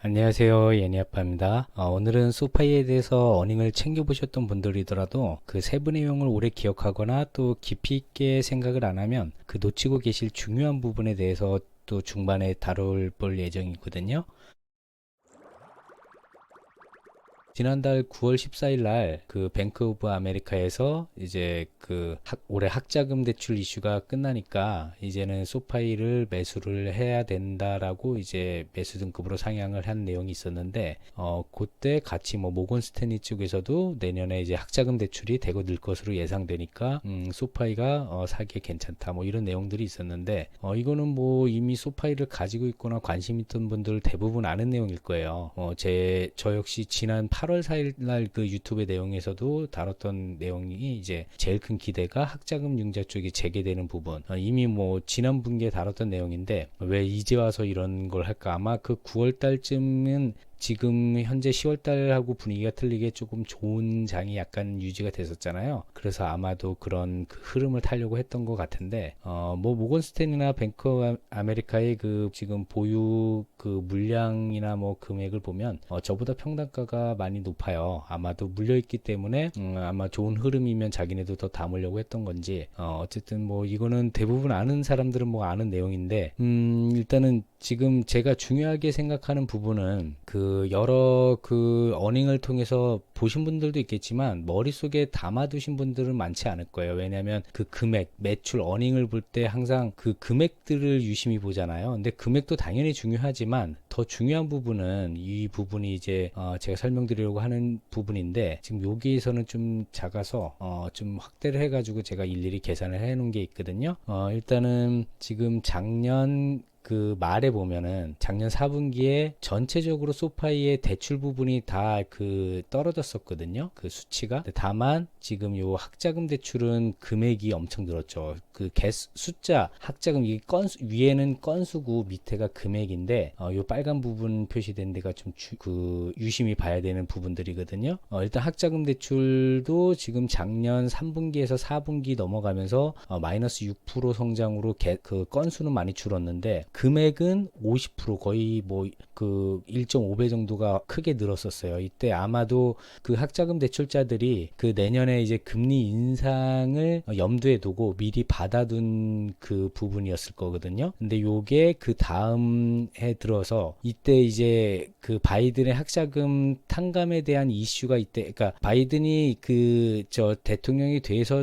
안녕하세요. 예니아빠입니다. 오늘은 소파이에 대해서 어닝을 챙겨보셨던 분들이더라도 그 세부 내용을 오래 기억하거나 또 깊이 있게 생각을 안 하면 그 놓치고 계실 중요한 부분에 대해서 또 중반에 다뤄볼 예정이거든요. 지난달 9월 14일 날 그 뱅크 오브 아메리카에서 이제 그 올해 학자금 대출 이슈가 끝나니까 이제는 소파이를 매수를 해야 된다라고 이제 매수 등급으로 상향을 한 내용이 있었는데 그때 같이 뭐 모건 스탠리 쪽에서도 내년에 이제 학자금 대출이 대거 늘 것으로 예상되니까 소파이가 사기에 괜찮다 뭐 이런 내용들이 있었는데 이거는 뭐 이미 소파이를 가지고 있거나 관심 있던 분들 대부분 아는 내용일 거예요. 저 역시 지난 8월 4일 날 그 유튜브 내용에서도 다뤘던 내용이 이제 제일 큰 기대가 학자금 융자 쪽이 재개되는 부분. 이미 뭐 지난 분기에 다뤘던 내용인데 왜 이제 와서 이런 걸 할까? 아마 그 9월 달쯤은 지금 현재 10월 달하고 분위기가 틀리게 조금 좋은 장이 약간 유지가 됐었잖아요. 그래서 아마도 그런 그 흐름을 타려고 했던 것 같은데 뭐 모건스탠이나 뱅크 아메리카의 그 지금 보유 그 물량이나 뭐 금액을 보면 저보다 평단가가 많이 높아요. 아마도 물려있기 때문에 아마 좋은 흐름이면 자기네도 더 담으려고 했던 건지 어쨌든 뭐 이거는 대부분 아는 사람들은 뭐 아는 내용인데 일단은 지금 제가 중요하게 생각하는 부분은 그 여러 그 어닝을 통해서 보신 분들도 있겠지만 머릿속에 담아두신 분들은 많지 않을 거예요. 왜냐하면 그 금액, 매출, 어닝을 볼 때 항상 그 금액들을 유심히 보잖아요. 근데 금액도 당연히 중요하지만 더 중요한 부분은 이 부분이 이제 제가 설명드리려고 하는 부분인데 지금 여기에서는 좀 작아서 좀 확대를 해가지고 제가 일일이 계산을 해 놓은 게 있거든요. 일단은 지금 작년 그 말에 보면은 작년 4분기에 전체적으로 소파이의 대출 부분이 다 그 떨어졌었거든요. 그 수치가. 다만 지금 요 학자금 대출은 금액이 엄청 늘었죠. 그 숫자 학자금 이 건수 위에는 건수고 밑에가 금액인데 요 빨간 부분 표시된 데가 좀 그 유심히 봐야 되는 부분들이거든요. 일단 학자금 대출도 지금 작년 3분기에서 4분기 넘어가면서 마이너스 6% 성장으로 그 건수는 많이 줄었는데 금액은 50% 거의 뭐 그 1.5배 정도가 크게 늘었었어요. 이때 아마도 그 학자금 대출자들이 그 내년에 이제 금리 인상을 염두에 두고 미리 받아둔 그 부분이었을 거거든요. 근데 요게 그 다음 해 들어서 이때 이제 그 바이든의 학자금 탕감에 대한 이슈가 이때 그러니까 바이든이 그 저 대통령이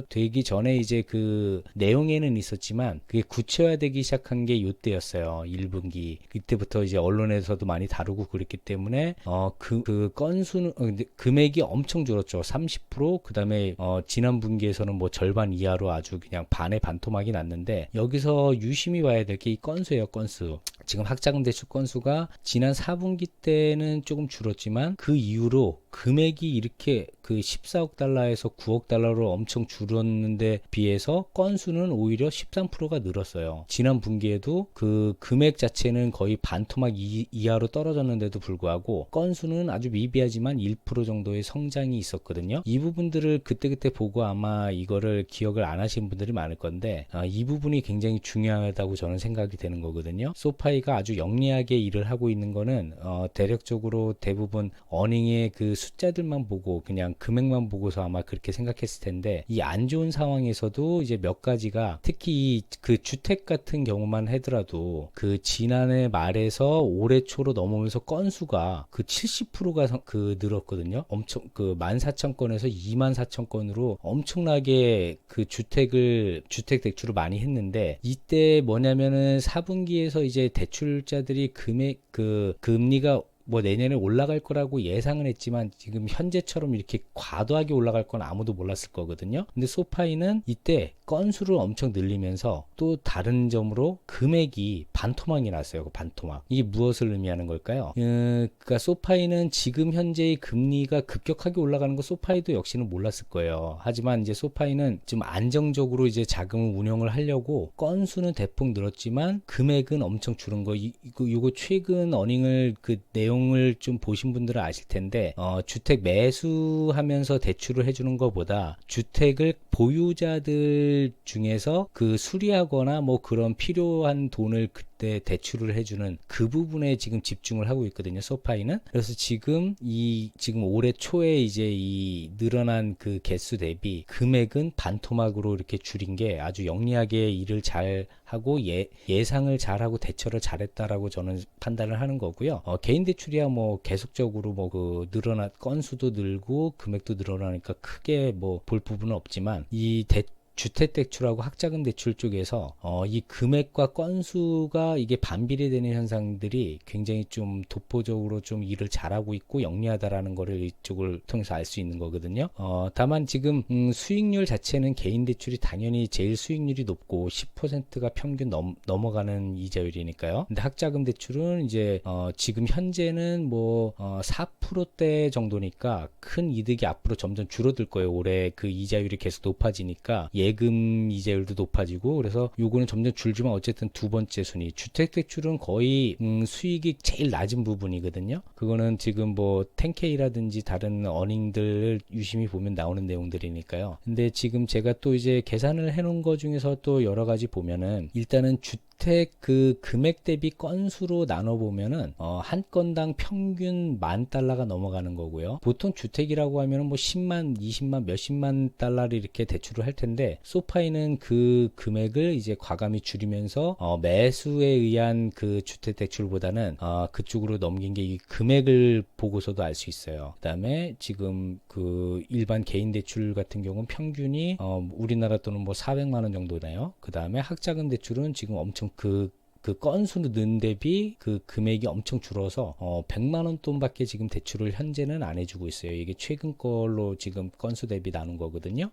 되기 전에 이제 그 내용에는 있었지만 그게 구체화되기 시작한 게 요때였어요. 1분기 이때부터 이제 언론에서도 많이 다루고 그랬기 때문에 그 건수는 금액이 엄청 줄었죠. 30% 그다음에 지난 분기에서는 뭐 절반 이하로 아주 그냥 반의 반토막이 났는데 여기서 유심히 봐야 될 게 이 건수예요. 건수. 지금 학자금 대출 건수가 지난 4분기 때는 조금 줄었지만 그 이후로 금액이 이렇게 그 14억 달러에서 9억 달러로 엄청 줄었는데 비해서 건수는 오히려 13%가 늘었어요. 지난 분기에도 그 금액 자체는 거의 반토막 이하로 떨어졌는데도 불구하고 건수는 아주 미비하지만 1% 정도의 성장이 있었거든요. 이 부분들을 그때그때 보고 아마 이거를 기억을 안 하신 분들이 많을 건데 이 부분이 굉장히 중요하다고 저는 생각이 되는 거거든요. 소파이가 아주 영리하게 일을 하고 있는 거는 대략적으로 대부분 어닝의 그 숫자들만 보고 그냥 금액만 보고서 아마 그렇게 생각했을 텐데 이 안 좋은 상황에서도 이제 몇 가지가 특히 그 주택 같은 경우만 하더라도 그 지난해 말에서 올해 초로 넘어오면서 건수가 그 70%가 그 늘었거든요. 엄청 그 14,000건에서 24,000건으로 엄청나게 그 주택 대출을 많이 했는데 이때 뭐냐면은 4분기에서 이제 대출자들이 금리가 뭐 내년에 올라갈 거라고 예상은 했지만 지금 현재처럼 이렇게 과도하게 올라갈 건 아무도 몰랐을 거거든요. 근데 소파이는 이때 건수를 엄청 늘리면서 또 다른 점으로 금액이 반토막이 났어요. 그 반토막. 이게 무엇을 의미하는 걸까요? 그러니까 소파이는 지금 현재의 금리가 급격하게 올라가는 거 소파이도 역시는 몰랐을 거예요. 하지만 이제 소파이는 좀 안정적으로 이제 자금을 운영을 하려고 건수는 대폭 늘었지만 금액은 엄청 줄은 거. 이거 최근 어닝을 그 내용을 좀 보신 분들은 아실 텐데 주택 매수하면서 대출을 해주는 것보다 주택을 보유자들 중에서 그 수리하거나 뭐 그런 필요한 돈을 때 대출을 해주는 그 부분에 지금 집중을 하고 있거든요. 소파이는. 그래서 지금 올해 초에 이제 이 늘어난 그 개수 대비 금액은 반토막으로 이렇게 줄인 게 아주 영리하게 일을 잘 하고 예상을 잘하고 대처를 잘했다라고 저는 판단을 하는 거고요. 개인 대출이야 뭐 계속적으로 뭐 그 건수도 늘고 금액도 늘어나니까 크게 뭐 볼 부분은 없지만 이 주택대출하고 학자금 대출 쪽에서 이 금액과 건수가 이게 반비례되는 현상들이 굉장히 좀 독보적으로 좀 일을 잘하고 있고 영리하다라는 거를 이쪽을 통해서 알 수 있는 거거든요. 다만 지금 수익률 자체는 개인 대출이 당연히 제일 수익률이 높고 10%가 평균 넘어가는 이자율이니까요. 근데 학자금 대출은 이제 지금 현재는 뭐 4%대 정도니까 큰 이득이 앞으로 점점 줄어들 거예요. 올해 그 이자율이 계속 높아지니까 예금 이자율도 높아지고 그래서 요거는 점점 줄지만 어쨌든 두 번째 순위 주택대출은 거의 수익이 제일 낮은 부분이거든요. 그거는 지금 뭐 10K라든지 다른 어닝들을 유심히 보면 나오는 내용들이니까요. 근데 지금 제가 또 이제 계산을 해놓은 거 중에서 또 여러 가지 보면은 일단은 주택 그 금액 대비 건수로 나눠보면은 한 건당 평균 $10,000가 넘어가는 거고요. 보통 주택이라고 하면은 뭐 10만, 20만, 몇십만 달러를 이렇게 대출을 할 텐데 소파이는 그 금액을 이제 과감히 줄이면서 매수에 의한 그 주택 대출보다는 그쪽으로 넘긴 게 이 금액을 보고서도 알 수 있어요. 그다음에 지금 그 일반 개인 대출 같은 경우는 평균이 우리나라 돈은 뭐 400만 원 정도네요. 그다음에 학자금 대출은 지금 엄청 그 건수는 는 대비 그 금액이 엄청 줄어서 100만 원 돈밖에 지금 대출을 현재는 안 해주고 있어요. 이게 최근 걸로 지금 건수 대비 나눈 거거든요.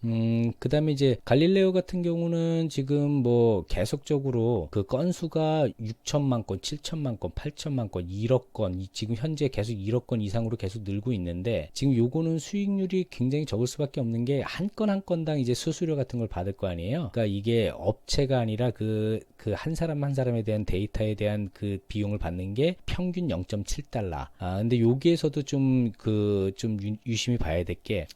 그 다음에 이제 갈릴레오 같은 경우는 지금 뭐 계속적으로 그 건수가 6천만 건, 7천만 건, 8천만 건, 1억 건, 지금 현재 계속 1억 건 이상으로 계속 늘고 있는데 지금 요거는 수익률이 굉장히 적을 수밖에 없는 게 한 건 한 건당 이제 수수료 같은 걸 받을 거 아니에요. 그러니까 이게 업체가 아니라 그 한 사람 한 사람에 대한 데이터에 대한 그 비용을 받는 게 평균 0.7달러. 근데 여기에서도 좀 유심히 봐야 될 게,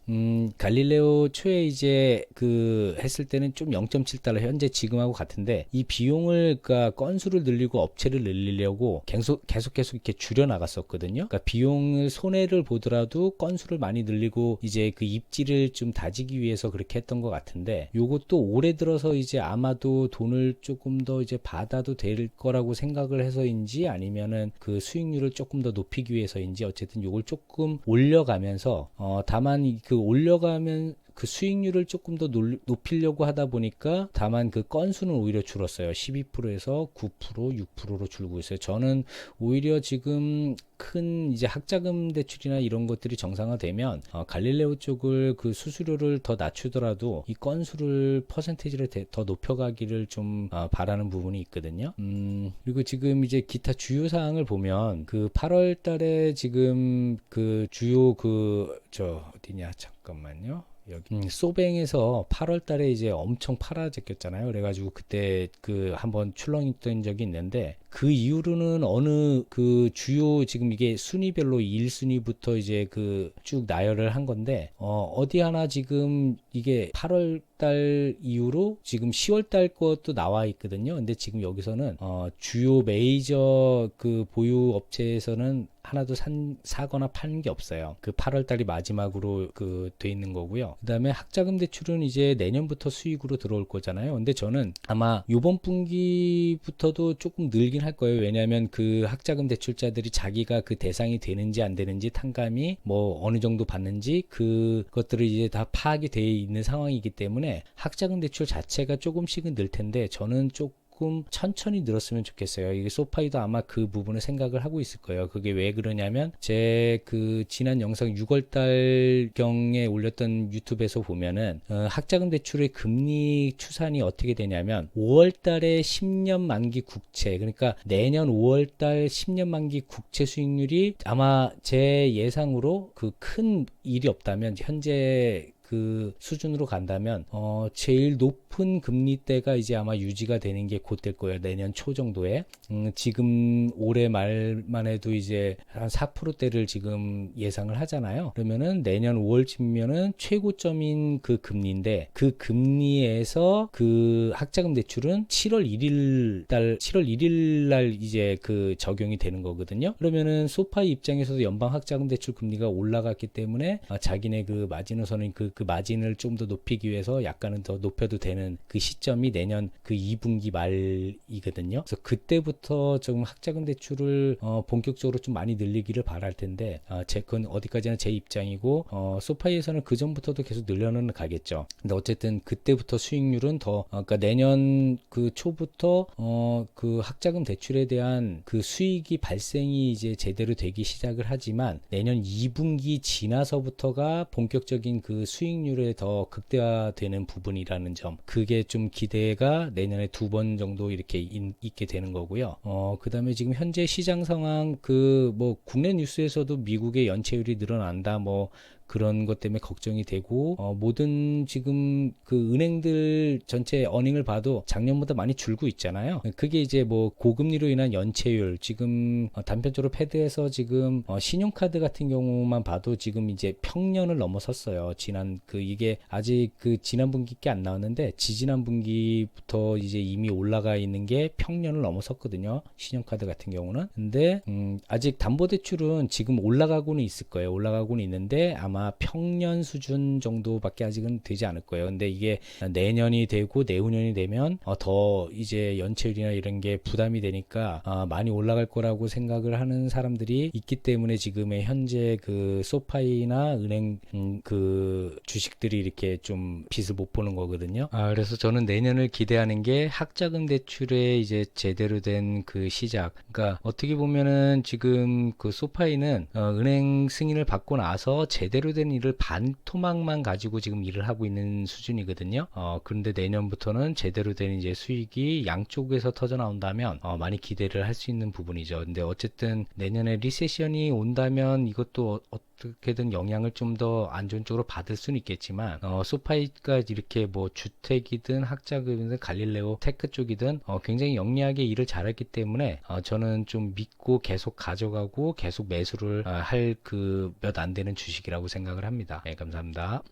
갈릴레오 초에 이제 했을 때는 좀 0.7달러 현재 지금하고 같은데, 이 비용을, 그러니까 건수를 늘리고 업체를 늘리려고 계속 이렇게 줄여 나갔었거든요. 그러니까 비용을 손해를 보더라도 건수를 많이 늘리고 이제 그 입지를 좀 다지기 위해서 그렇게 했던 것 같은데, 요것도 올해 들어서 이제 아마도 돈을 조금 더 이제 받아도 될 거라고 생각을 해서인지 아니면은 그 수익률을 조금 더 높이기 위해서인지 어쨌든 요걸 조금 올려가면서 다만 그 올려가면 그 수익률을 조금 더 높이려고 하다 보니까 다만 그 건수는 오히려 줄었어요. 12%에서 9%, 6%로 줄고 있어요. 저는 오히려 지금 큰 이제 학자금 대출이나 이런 것들이 정상화되면 갈릴레오 쪽을 그 수수료를 더 낮추더라도 이 건수를 퍼센테이지를 더 높여가기를 좀 바라는 부분이 있거든요. 그리고 지금 이제 기타 주요 사항을 보면 그 8월 달에 지금 그 주요 어디냐 잠깐만요. 여기 소뱅에서 8월 달에 이제 엄청 팔아제꼈잖아요. 그래가지고 그때 한번 출렁했던 적이 있는데 그 이후로는 어느 그 주요 지금 이게 순위별로 1순위부터 이제 쭉 나열을 한 건데 어디 하나 지금 이게 8월 달 이후로 지금 10월 달 것도 나와 있거든요. 근데 지금 여기서는 주요 메이저 그 보유 업체에서는 하나도 사거나 파는 게 없어요. 그 8월 달이 마지막으로 돼 있는 거고요. 그다음에 학자금 대출은 이제 내년부터 수익으로 들어올 거잖아요. 근데 저는 아마 이번 분기부터도 조금 늘긴 할 거예요. 왜냐하면 그 학자금 대출자들이 자기가 그 대상이 되는지 안 되는지 탕감이 뭐 어느 정도 받는지 그것들을 이제 다 파악이 돼 있는 상황이기 때문에 학자금 대출 자체가 조금씩은 늘 텐데 저는 조금 천천히 늘었으면 좋겠어요. 이게 소파이도 아마 그 부분을 생각을 하고 있을 거예요. 그게 왜 그러냐면 제 지난 영상 6월달 경에 올렸던 유튜브에서 보면은 학자금 대출의 금리 추산이 어떻게 되냐면 5월달에 10년 만기 국채, 그러니까 내년 5월달 10년 만기 국채 수익률이 아마 제 예상으로 큰 일이 없다면 현재 그 수준으로 간다면 제일 높은 금리대가 이제 아마 유지가 되는 게 곧 될 거예요. 내년 초 정도에. 지금 올해 말만 해도 이제 한 4%대를 지금 예상을 하잖아요. 그러면은 내년 5월쯤이면은 최고점인 그 금리인데, 그 금리에서 그 학자금 대출은 7월 1일 날 이제 그 적용이 되는 거거든요. 그러면은 소파이 입장에서도 연방 학자금 대출 금리가 올라갔기 때문에 자기네 그 마지노선인 그 마진을 좀 더 높이기 위해서 약간은 더 높여도 되는 그 시점이 내년 그 2분기 말이거든요. 그래서 그때부터 좀 학자금 대출을 본격적으로 좀 많이 늘리기를 바랄 텐데, 그건 어디까지나 제 입장이고, 소파이에서는 그 전부터도 계속 늘려는 가겠죠. 근데 어쨌든 그때부터 수익률은 그러니까 내년 그 초부터 그 학자금 대출에 대한 그 수익이 발생이 이제 제대로 되기 시작을 하지만, 내년 2분기 지나서부터가 본격적인 그 수익률에 더 극대화되는 부분이라는 점, 그게 좀 기대가 내년에 2번 정도 이렇게 있게 되는 거고요. 그 다음에 지금 현재 시장 상황, 뭐 국내 뉴스에서도 미국의 연체율이 늘어난다, 뭐 그런 것 때문에 걱정이 되고, 모든 지금 그 은행들 전체 어닝을 봐도 작년보다 많이 줄고 있잖아요. 그게 이제 뭐 고금리로 인한 연체율, 지금 단편적으로 패드에서 지금 신용카드 같은 경우만 봐도 지금 이제 평년을 넘어섰어요. 이게 아직 그 지난 분기께 안 나왔는데, 지지난 분기부터 이제 이미 올라가 있는 게 평년을 넘어섰거든요. 신용카드 같은 경우는. 근데 아직 담보대출은 지금 올라가고는 있을 거예요. 올라가고는 있는데 아마 평년 수준 정도밖에 아직은 되지 않을 거예요. 근데 이게 내년이 되고 내후년이 되면 더 이제 연체율이나 이런 게 부담이 되니까 많이 올라갈 거라고 생각을 하는 사람들이 있기 때문에 지금의 현재 그 소파이나 은행 그 주식들이 이렇게 좀 빛을 못 보는 거거든요. 그래서 저는 내년을 기대하는 게 학자금 대출의 이제 제대로 된 그 시작. 그러니까 어떻게 보면은 지금 그 소파이는 은행 승인을 받고 나서 제대로 된 일을 반토막만 가지고 지금 일을 하고 있는 수준이거든요. 그런데 내년부터는 제대로 된 이제 수익이 양쪽에서 터져 나온다면 많이 기대를 할 수 있는 부분이죠. 근데 어쨌든 내년에 리세션이 온다면 이것도 어떻게든 영향을 좀 더 안 좋은 쪽으로 받을 수는 있겠지만, 소파이가 이렇게 뭐 주택이든 학자금이든 갈릴레오 테크 쪽이든 굉장히 영리하게 일을 잘했기 때문에 저는 좀 믿고 계속 가져가고 계속 매수를 할 그 몇 안 되는 주식이라고 생각을 합니다. 네, 감사합니다.